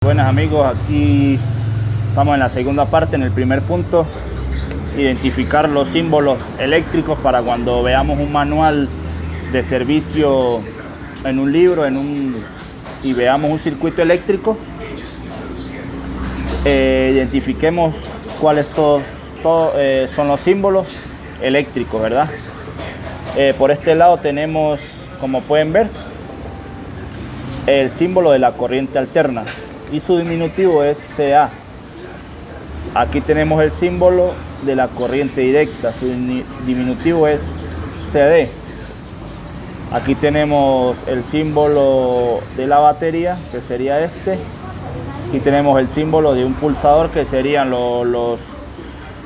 Buenas amigos, aquí estamos en la segunda parte, en el primer punto, identificar los símbolos eléctricos para cuando veamos un manual de servicio en un libro y veamos un circuito eléctrico, identifiquemos cuáles son los símbolos eléctricos, ¿verdad? Por este lado tenemos, como pueden ver, el símbolo de la corriente alterna y su diminutivo es CA. Aquí tenemos el símbolo de la corriente directa, su diminutivo es CD. Aquí tenemos el símbolo de la batería, que sería este. Aquí tenemos el símbolo de un pulsador, que serían los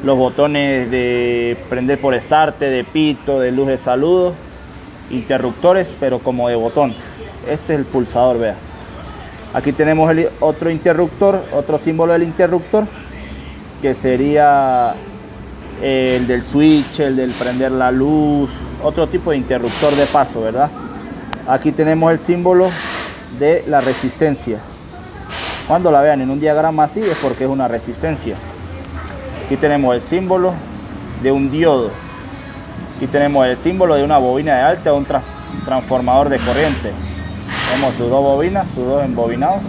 botones de prender por estarte, de pito, de luz de saludo, interruptores, pero como de botón. Este es el pulsador, vea. Aquí tenemos otro interruptor, otro símbolo del interruptor, que sería el del switch, el del prender la luz, otro tipo de interruptor de paso, ¿verdad? Aquí tenemos el símbolo de la resistencia. Cuando la vean en un diagrama así es porque es una resistencia. Aquí tenemos el símbolo de un diodo. Aquí tenemos el símbolo de una bobina de alta o un transformador de corriente. Tenemos sus dos bobinas, sus dos embobinados,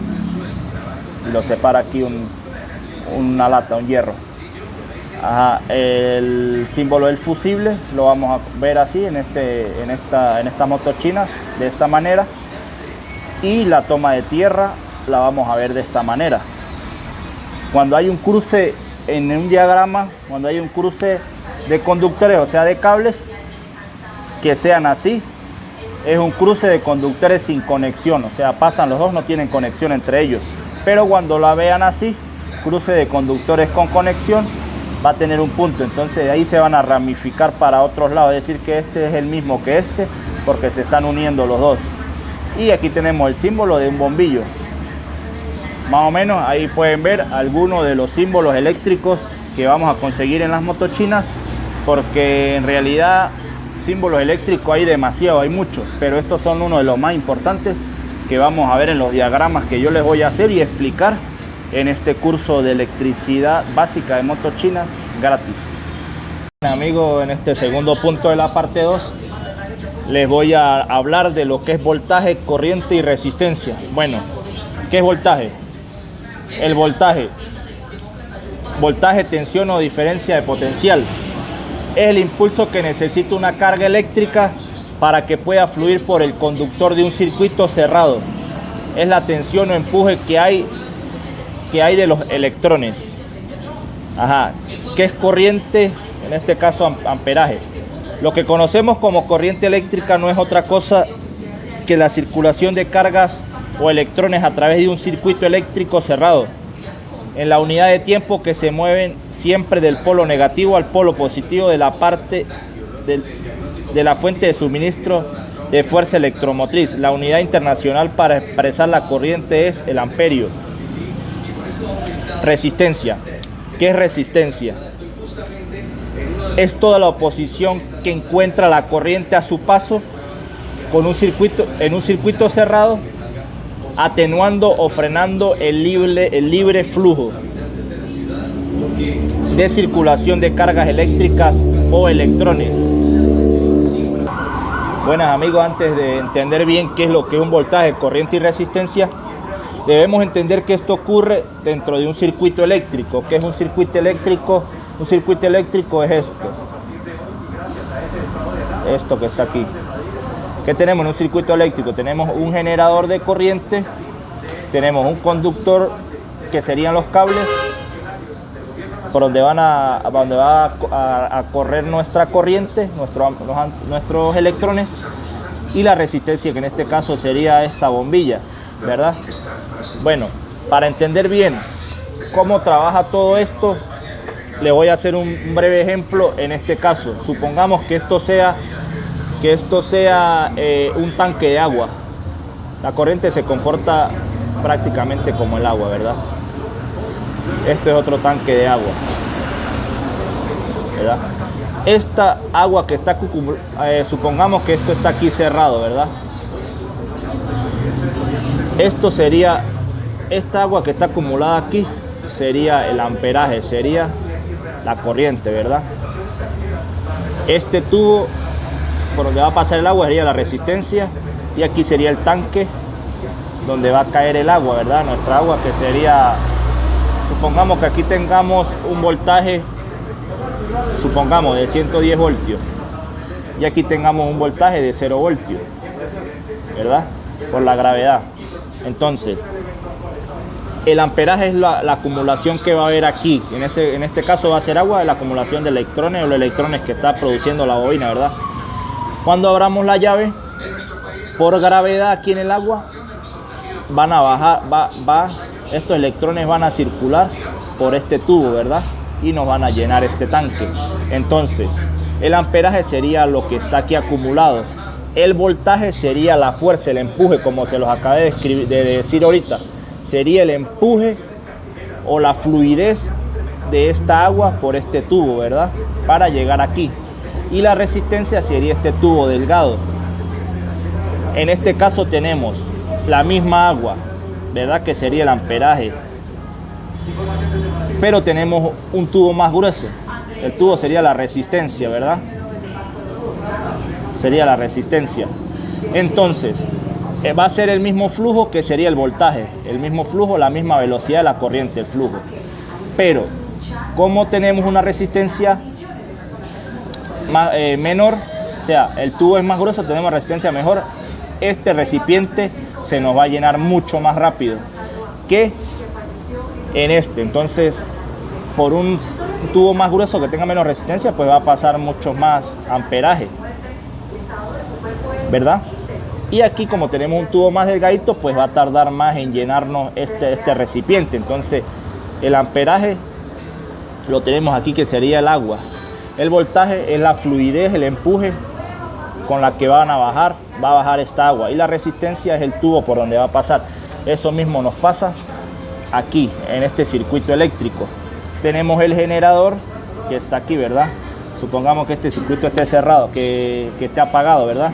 y lo separa aquí una lata, un hierro. El símbolo del fusible lo vamos a ver así en estas motochinas, de esta manera, y la toma de tierra la vamos a ver de esta manera. Cuando hay un cruce en un diagrama, cuando hay un cruce de conductores, o sea de cables que sean así, es un cruce de conductores sin conexión, o sea, pasan los dos, no tienen conexión entre ellos. Pero cuando la vean así, cruce de conductores con conexión, va a tener un punto. Entonces de ahí se van a ramificar para otros lados, es decir que este es el mismo que este, porque se están uniendo los dos. Y aquí tenemos el símbolo de un bombillo. Más o menos ahí pueden ver algunos de los símbolos eléctricos que vamos a conseguir en las motochinas, porque en realidad símbolos eléctricos hay demasiado, hay muchos, pero estos son uno de los más importantes que vamos a ver en los diagramas que yo les voy a hacer y explicar en este curso de electricidad básica de motochinas gratis. Amigos, en este segundo punto de la parte 2 les voy a hablar de lo que es voltaje, corriente y resistencia. Bueno, ¿qué es voltaje? El voltaje, tensión o diferencia de potencial, es el impulso que necesita una carga eléctrica para que pueda fluir por el conductor de un circuito cerrado. Es la tensión o empuje que hay de los electrones. ¿Qué es corriente? En este caso amperaje. Lo que conocemos como corriente eléctrica no es otra cosa que la circulación de cargas o electrones a través de un circuito eléctrico cerrado, en la unidad de tiempo que se mueven siempre del polo negativo al polo positivo de la parte de la fuente de suministro de fuerza electromotriz. La unidad internacional para expresar la corriente es el amperio. Resistencia. ¿Qué es resistencia? Es toda la oposición que encuentra la corriente a su paso en un circuito cerrado, atenuando o frenando el libre flujo de circulación de cargas eléctricas o electrones. Buenas amigos, antes de entender bien qué es lo que es un voltaje, corriente y resistencia, debemos entender que esto ocurre dentro de un circuito eléctrico. ¿Qué es un circuito eléctrico? Un circuito eléctrico es esto que está aquí. ¿Qué tenemos en un circuito eléctrico? Tenemos un generador de corriente, tenemos un conductor que serían los cables por donde va a correr nuestra corriente, nuestros electrones, y la resistencia, que en este caso sería esta bombilla, ¿verdad? Bueno, para entender bien cómo trabaja todo esto, le voy a hacer un breve ejemplo. En este caso, supongamos que esto sea un tanque de agua. La corriente se comporta prácticamente como el agua, ¿verdad? Esto es otro tanque de agua, ¿verdad? Esta agua que está, supongamos que esto está aquí cerrado, ¿verdad? Esto sería esta agua que está acumulada aquí sería el amperaje, sería la corriente, ¿verdad? Este tubo por donde va a pasar el agua sería la resistencia, y aquí sería el tanque donde va a caer el agua, ¿verdad? Nuestra agua, que sería, supongamos que aquí tengamos un voltaje, supongamos de 110 voltios, y aquí tengamos un voltaje de 0 voltios, ¿verdad? Por la gravedad. Entonces, el amperaje es la acumulación que va a haber aquí. En este caso va a ser agua, la acumulación de electrones o los electrones que está produciendo la bobina, ¿verdad? Cuando abramos la llave, por gravedad aquí en el agua, van a bajar, estos electrones van a circular por este tubo, ¿verdad? Y nos van a llenar este tanque. Entonces, el amperaje sería lo que está aquí acumulado. El voltaje sería la fuerza, el empuje, como se los acabé de decir ahorita. Sería el empuje o la fluidez de esta agua por este tubo, ¿verdad? Para llegar aquí. Y la resistencia sería este tubo delgado. En este caso tenemos la misma agua, ¿verdad? Que sería el amperaje. Pero tenemos un tubo más grueso. El tubo sería la resistencia, ¿verdad? Sería la resistencia. Entonces, va a ser el mismo flujo que sería el voltaje. El mismo flujo, la misma velocidad de la corriente, el flujo. Pero, como tenemos una resistencia menor, o sea, el tubo es más grueso, tenemos resistencia mejor, este recipiente se nos va a llenar mucho más rápido que en este. Entonces, por un tubo más grueso que tenga menos resistencia, pues va a pasar mucho más amperaje, ¿verdad? Y aquí, como tenemos un tubo más delgadito, pues va a tardar más en llenarnos este recipiente. Entonces, el amperaje lo tenemos aquí, que sería el agua. El voltaje es la fluidez, el empuje con la que va a bajar esta agua. Y la resistencia es el tubo por donde va a pasar. Eso mismo nos pasa aquí, en este circuito eléctrico. Tenemos el generador que está aquí, ¿verdad? Supongamos que este circuito esté cerrado, que esté apagado, ¿verdad?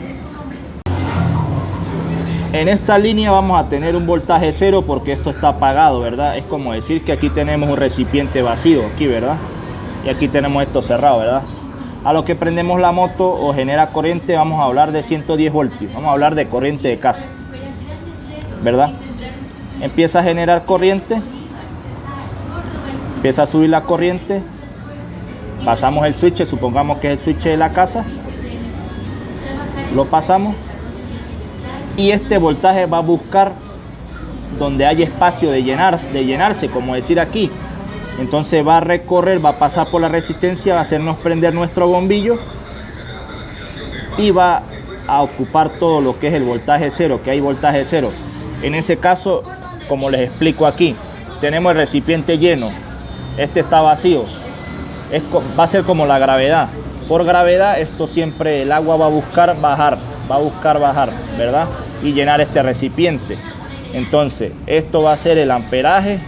En esta línea vamos a tener un voltaje 0 porque esto está apagado, ¿verdad? Es como decir que aquí tenemos un recipiente vacío, aquí, ¿verdad? Y aquí tenemos esto cerrado, ¿verdad? A lo que prendemos la moto o genera corriente, vamos a hablar de 110 voltios. Vamos a hablar de corriente de casa, ¿verdad? Empieza a generar corriente, empieza a subir la corriente, pasamos el switch, supongamos que es el switch de la casa, lo pasamos, y este voltaje va a buscar donde hay espacio de llenarse, como decir aquí. Entonces va a recorrer, va a pasar por la resistencia, va a hacernos prender nuestro bombillo y va a ocupar todo lo que es el voltaje 0, que hay voltaje 0. En ese caso, como les explico aquí, tenemos el recipiente lleno, este está vacío, va a ser como la gravedad. Por gravedad, esto siempre, el agua va a buscar bajar, ¿verdad? Y llenar este recipiente. Entonces, esto va a ser el amperaje,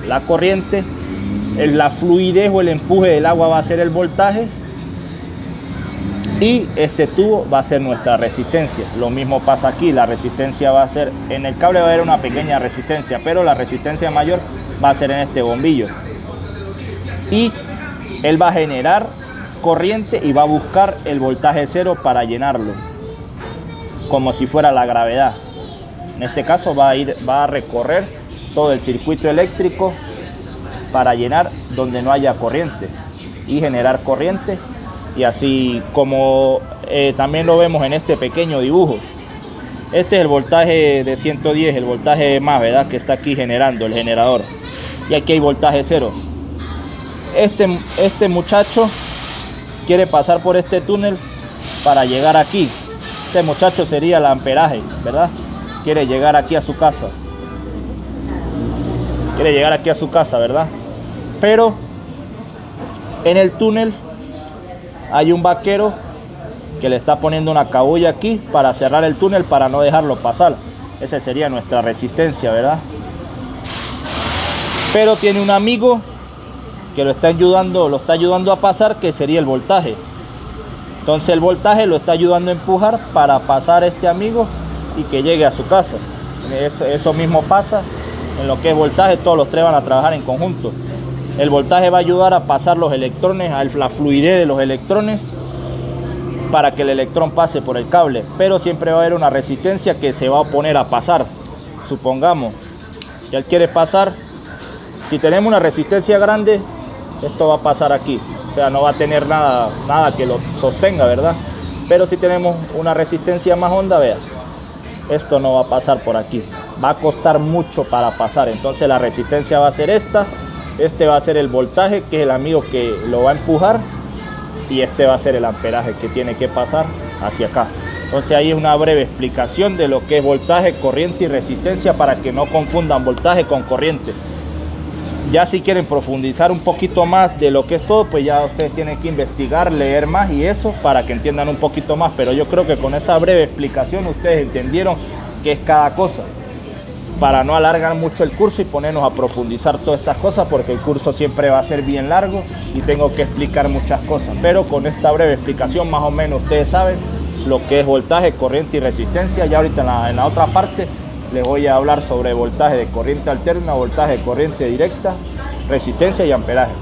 la corriente, la fluidez o el empuje del agua va a ser el voltaje, y este tubo va a ser nuestra resistencia. Lo mismo pasa aquí, la resistencia va a ser, en el cable va a haber una pequeña resistencia, pero la resistencia mayor va a ser en este bombillo, y él va a generar corriente y va a buscar el voltaje 0 para llenarlo, como si fuera la gravedad. En este caso va a recorrer todo el circuito eléctrico para llenar donde no haya corriente y generar corriente, y así como también lo vemos en este pequeño dibujo. Este es el voltaje de 110, el voltaje más, ¿verdad? Que está aquí generando el generador, y aquí hay voltaje 0. Este muchacho quiere pasar por este túnel para llegar aquí. Este muchacho sería el amperaje, ¿verdad? Quiere llegar aquí a su casa. ¿Verdad? Pero en el túnel hay un vaquero que le está poniendo una cabulla aquí para cerrar el túnel, para no dejarlo pasar. Esa sería nuestra resistencia, ¿verdad? Pero tiene un amigo que lo está ayudando a pasar, que sería el voltaje. Entonces el voltaje lo está ayudando a empujar para pasar este amigo y que llegue a su casa. Eso mismo pasa en lo que es voltaje, todos los tres van a trabajar en conjunto. El voltaje va a ayudar a pasar los electrones, a la fluidez de los electrones, para que el electrón pase por el cable, pero siempre va a haber una resistencia que se va a oponer a pasar. Supongamos que él quiere pasar, si tenemos una resistencia grande, esto va a pasar aquí, o sea, no va a tener nada que lo sostenga, ¿verdad? Pero si tenemos una resistencia más honda, vea, esto no va a pasar por aquí, va a costar mucho para pasar. Entonces la resistencia va a ser esta, este va a ser el voltaje, que es el amigo que lo va a empujar, y este va a ser el amperaje que tiene que pasar hacia acá. Entonces ahí es una breve explicación de lo que es voltaje, corriente y resistencia, para que no confundan voltaje con corriente. Ya si quieren profundizar un poquito más de lo que es todo, pues ya ustedes tienen que investigar, leer más y eso, para que entiendan un poquito más. Pero yo creo que con esa breve explicación ustedes entendieron qué es cada cosa, para no alargar mucho el curso y ponernos a profundizar todas estas cosas, porque el curso siempre va a ser bien largo y tengo que explicar muchas cosas. Pero con esta breve explicación más o menos ustedes saben lo que es voltaje, corriente y resistencia. Ya ahorita en la otra parte les voy a hablar sobre voltaje de corriente alterna, voltaje de corriente directa, resistencia y amperaje.